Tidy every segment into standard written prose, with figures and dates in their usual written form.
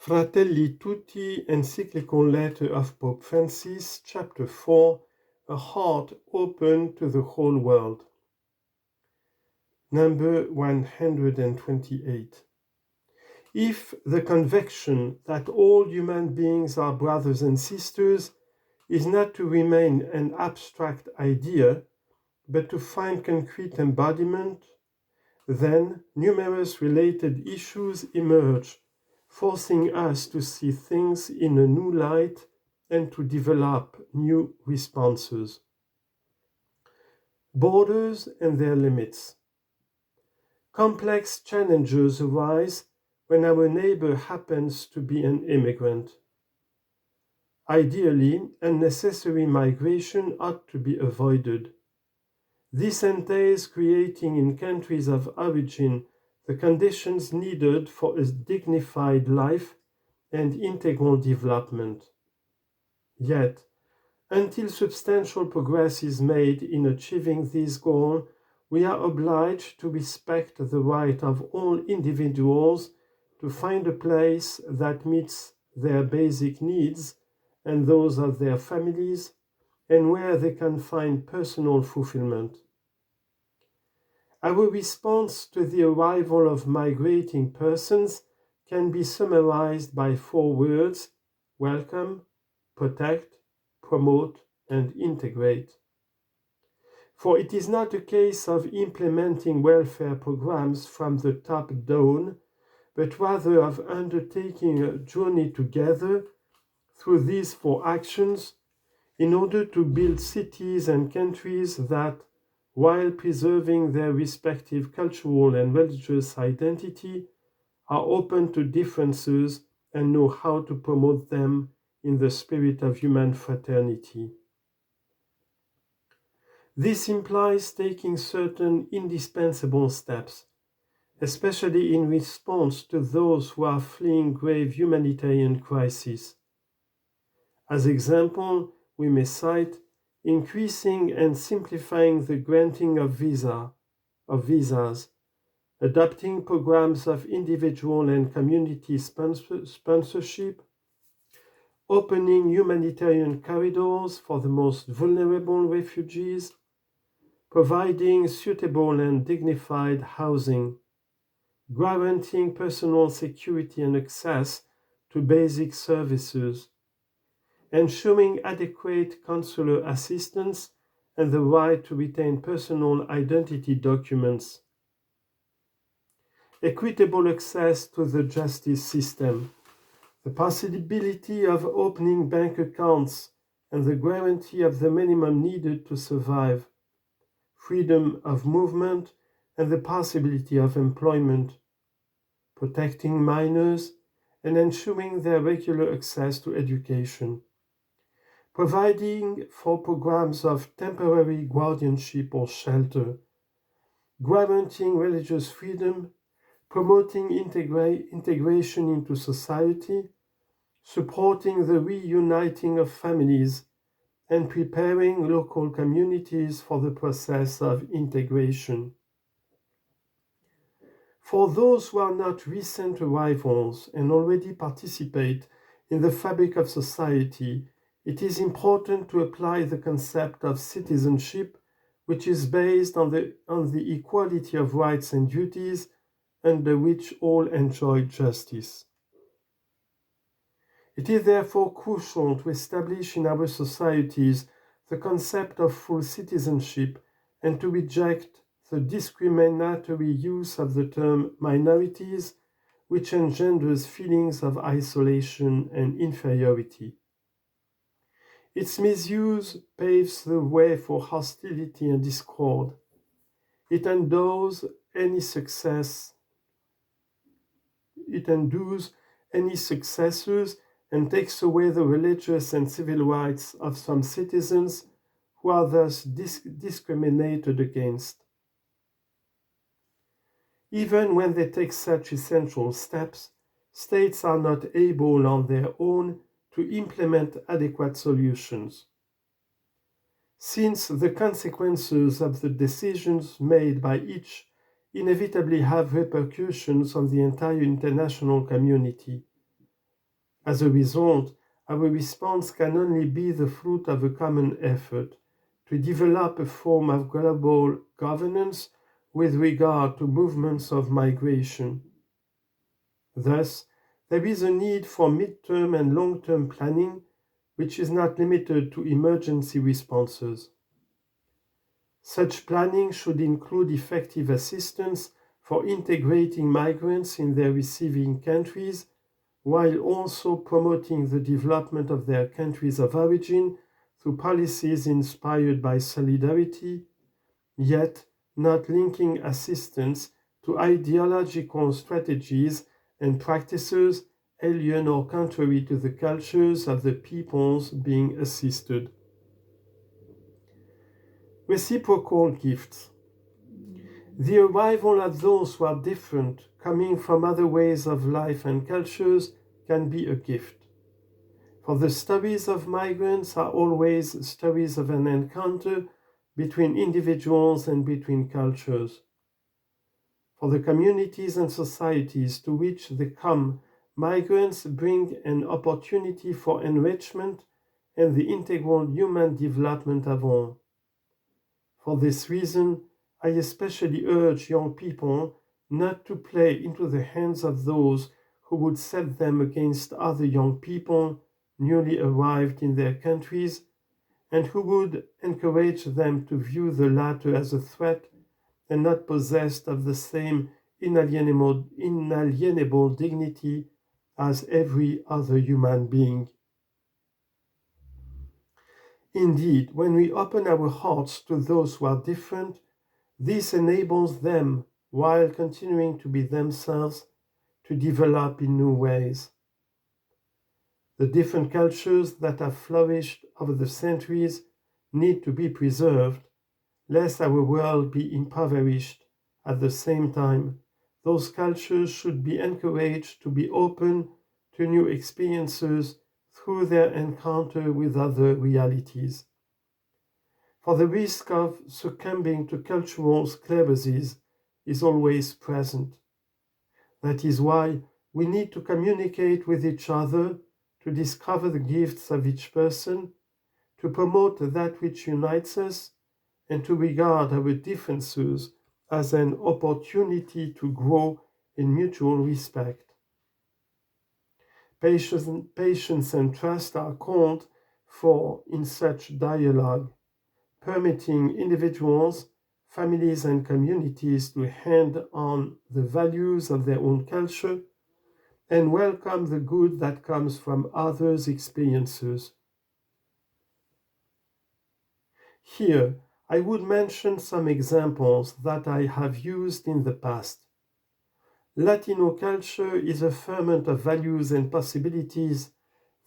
Fratelli Tutti, Encyclical Letter of Pope Francis, Chapter 4, A Heart Open to the Whole World. Number 128. If the conviction that all human beings are brothers and sisters is not to remain an abstract idea, but to find concrete embodiment, then numerous related issues emerge, forcing us to see things in a new light and to develop new responses. Borders and their limits. Complex challenges arise when our neighbor happens to be an immigrant. Ideally, unnecessary migration ought to be avoided. This entails creating in countries of origin the conditions needed for a dignified life and integral development. Yet, until substantial progress is made in achieving this goal, we are obliged to respect the right of all individuals to find a place that meets their basic needs and those of their families, and where they can find personal fulfillment. Our response to the arrival of migrating persons can be summarized by 4 words: welcome, protect, promote, and integrate. For it is not a case of implementing welfare programs from the top down, but rather of undertaking a journey together through these 4 actions in order to build cities and countries that, while preserving their respective cultural and religious identity, are open to differences and know how to promote them in the spirit of human fraternity. This implies taking certain indispensable steps, especially in response to those who are fleeing grave humanitarian crises. As example, we may cite increasing and simplifying the granting of visas, adopting programs of individual and community sponsorship, opening humanitarian corridors for the most vulnerable refugees, providing suitable and dignified housing, guaranteeing personal security and access to basic services, ensuring adequate consular assistance and the right to retain personal identity documents, equitable access to the justice system, the possibility of opening bank accounts and the guarantee of the minimum needed to survive, freedom of movement and the possibility of employment, protecting minors and ensuring their regular access to education, providing for programs of temporary guardianship or shelter, guaranteeing religious freedom, promoting integration into society, supporting the reuniting of families, and preparing local communities for the process of integration. For those who are not recent arrivals and already participate in the fabric of society, it is important to apply the concept of citizenship, which is based on the equality of rights and duties under which all enjoy justice. It is therefore crucial to establish in our societies the concept of full citizenship and to reject the discriminatory use of the term minorities, which engenders feelings of isolation and inferiority. Its misuse paves the way for hostility and discord. It undoes any successors and takes away the religious and civil rights of some citizens who are thus discriminated against. Even when they take such essential steps, states are not able on their own to implement adequate solutions. Since the consequences of the decisions made by each inevitably have repercussions on the entire international community, As a result, our response can only be the fruit of a common effort to develop a form of global governance with regard to movements of migration. Thus, there is a need for mid-term and long-term planning, which is not limited to emergency responses. Such planning should include effective assistance for integrating migrants in their receiving countries, while also promoting the development of their countries of origin through policies inspired by solidarity, yet not linking assistance to ideological strategies and practices alien or contrary to the cultures of the peoples being assisted. Reciprocal gifts. The arrival of those who are different, coming from other ways of life and cultures, can be a gift. For the stories of migrants are always stories of an encounter between individuals and between cultures. For the communities and societies to which they come, migrants bring an opportunity for enrichment and the integral human development of all. For this reason, I especially urge young people not to play into the hands of those who would set them against other young people newly arrived in their countries, and who would encourage them to view the latter as a threat and not possessed of the same inalienable dignity as every other human being. Indeed, when we open our hearts to those who are different, this enables them, while continuing to be themselves, to develop in new ways. The different cultures that have flourished over the centuries need to be preserved, lest our world be impoverished. At the same time, those cultures should be encouraged to be open to new experiences through their encounter with other realities. For the risk of succumbing to cultural sclerosis is always present. That is why we need to communicate with each other, to discover the gifts of each person, to promote that which unites us, and to regard our differences as an opportunity to grow in mutual respect. Patience and trust are called for in such dialogue, permitting individuals, families, and communities to hand on the values of their own culture and welcome the good that comes from others' experiences. Here, I would mention some examples that I have used in the past. Latino culture is a ferment of values and possibilities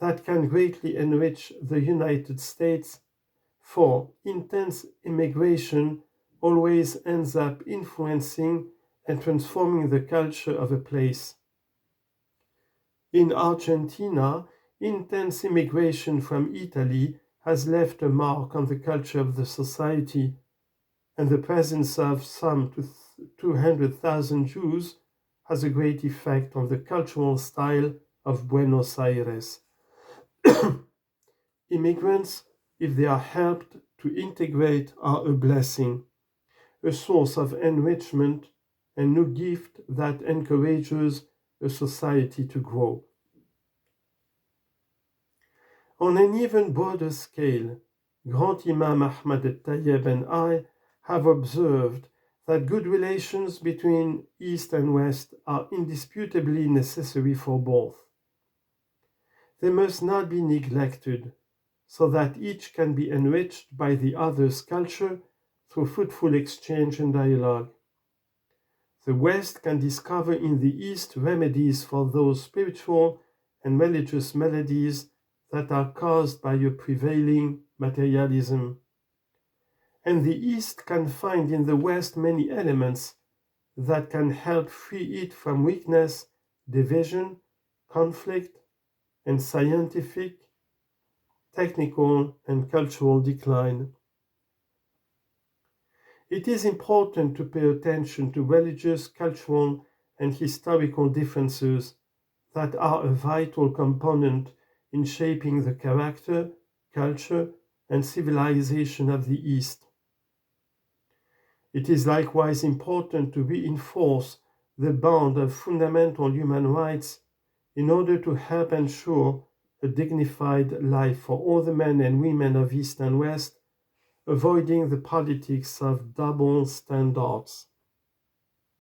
that can greatly enrich the United States, for intense immigration always ends up influencing and transforming the culture of a place. In Argentina, intense immigration from Italy has left a mark on the culture of the society, and the presence of some 200,000 Jews has a great effect on the cultural style of Buenos Aires. Immigrants, if they are helped to integrate, are a blessing, a source of enrichment, and new gift that encourages a society to grow. On an even broader scale, Grand Imam Ahmad al-Tayyib and I have observed that good relations between East and West are indisputably necessary for both. They must not be neglected, so that each can be enriched by the other's culture through fruitful exchange and dialogue. The West can discover in the East remedies for those spiritual and religious maladies that are caused by a prevailing materialism. And the East can find in the West many elements that can help free it from weakness, division, conflict, and scientific, technical, and cultural decline. It is important to pay attention to religious, cultural, and historical differences that are a vital component in shaping the character, culture, and civilization of the East. It is likewise important to reinforce the bond of fundamental human rights in order to help ensure a dignified life for all the men and women of East and West, avoiding the politics of double standards.